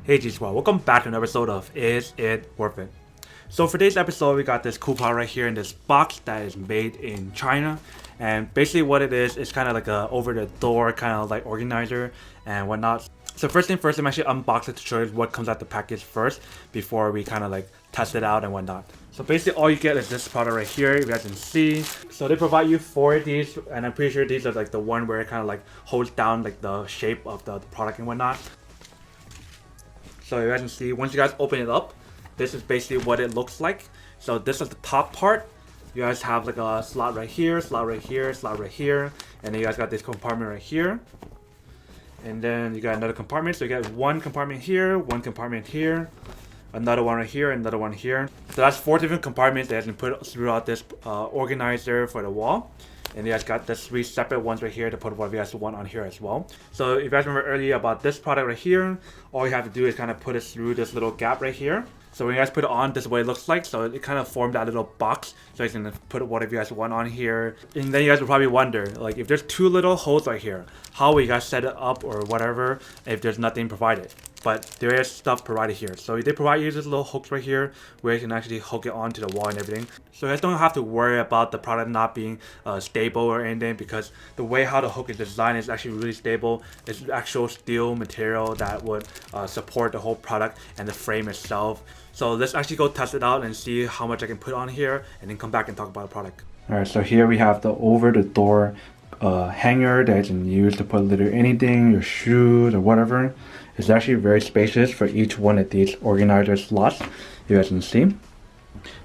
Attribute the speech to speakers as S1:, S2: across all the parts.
S1: Hey G Squad, welcome back to an episode of Is It Worth It? So for today's episode, we got this cool product right here in this box that is made in China. And basically what it is kind of like a over-the-door kind of like organizer and whatnot. So first thing first, I'm actually unbox it to show you what comes out the package first before we kind of like test it out and whatnot. So basically all you get is this product right here, you guys can see. So they provide you 4 of these, and I'm pretty sure these are like the one where it kind of like holds down like the shape of the product and whatnot. So you guys can see, once you guys open it up, this is basically what it looks like. So this is the top part. You guys have like a slot right here, slot right here, slot right here, and then you guys got this compartment right here. And then you got another compartment, so you got one compartment here, one compartment here, another one right here, another one here. So that's 4 different compartments that has been put throughout this organizer for the wall. And you guys got the 3 separate ones right here to put whatever you guys want on here as well. So if you guys remember earlier about this product right here, all you have to do is kind of put it through this little gap right here. So when you guys put it on, this is what it looks like. So it kind of formed that little box. So you can put whatever you guys want on here. And then you guys will probably wonder, like if there's 2 little holes right here, how will you guys set it up or whatever if there's nothing provided? But there is stuff provided here. So they provide you this little hooks right here where you can actually hook it onto the wall and everything. So you guys don't have to worry about the product not being stable or anything, because the way how the hook is designed is actually really stable. It's actual steel material that would support the whole product and the frame itself. So let's actually go test it out and see how much I can put on here and then come back and talk about the product. Alright, so here we have the over-the-door hanger that you can use to put literally anything, your shoes or whatever. It's actually very spacious for each one of these organizer slots, you guys can see.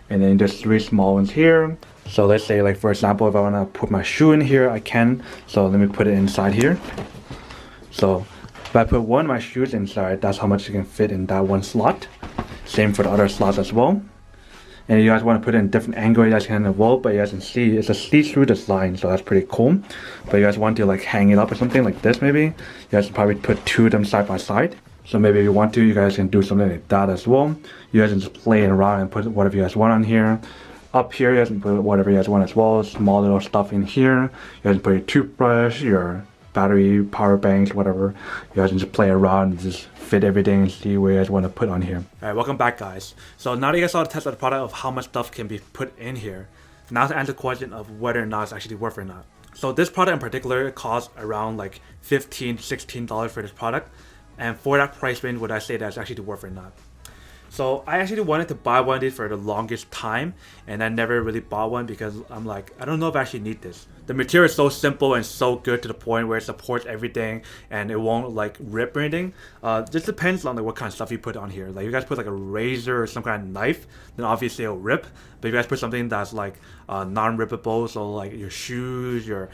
S1: And then there's 3 small ones here. So let's say, like for example, if I want to put my shoe in here, I can. So let me put it inside here. So if I put one of my shoes inside, that's how much you can fit in that one slot. Same for the other slots as well. And if you guys want to put it in different angle, you guys can as well, but you guys can see it's a see-through design, so that's pretty cool. But you guys want to like hang it up or something like this maybe, you guys can probably put 2 of them side by side. So maybe if you want to, you guys can do something like that as well. You guys can just play it around and put whatever you guys want on here. Up here, you guys can put whatever you guys want as well. Small little stuff in here. You guys can put your toothbrush, your battery, power banks, whatever. You guys can just play around and just fit everything and see where you guys want to put on here. Alright, welcome back guys. So now that you guys saw the test of the product of how much stuff can be put in here, now to answer the question of whether or not it's actually worth it or not. So this product in particular costs around like $15 to $16 for this product, and for that price range would I say that's actually worth it or not. So I actually wanted to buy one of these for the longest time, and I never really bought one because I'm like, I don't know if I actually need this. The material is so simple and so good to the point where it supports everything and it won't like rip or anything. Just depends on like what kind of stuff you put on here. Like if you guys put like a razor or some kind of knife, then obviously it'll rip. But if you guys put something that's like non-rippable, so like your shoes, your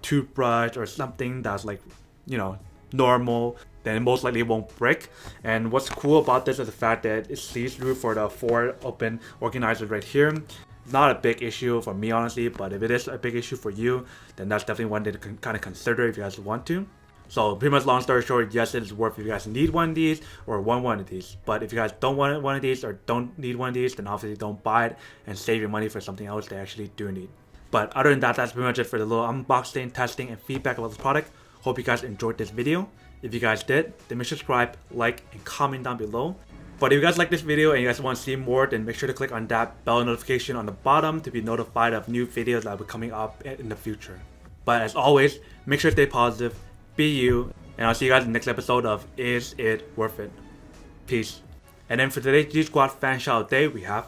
S1: toothbrush, or something that's like, you know, normal, then most likely it won't break. And what's cool about this is the fact that it sees through for the 4 open organizers right here. Not a big issue for me honestly, but if it is a big issue for you, then that's definitely one to kind of consider if you guys want to. So pretty much long story short, yes, it is worth if you guys need one of these or want one of these. But if you guys don't want one of these or don't need one of these, then obviously don't buy it and save your money for something else they actually do need. But other than that, that's pretty much it for the little unboxing, testing, and feedback about this product. Hope you guys enjoyed this video. If you guys did, then make sure to subscribe, like, and comment down below. But if you guys like this video and you guys want to see more, then make sure to click on that bell notification on the bottom to be notified of new videos that will be coming up in the future. But as always, make sure to stay positive, be you, and I'll see you guys in the next episode of Is It Worth It? Peace. And then for today's G Squad fan shout out day, we have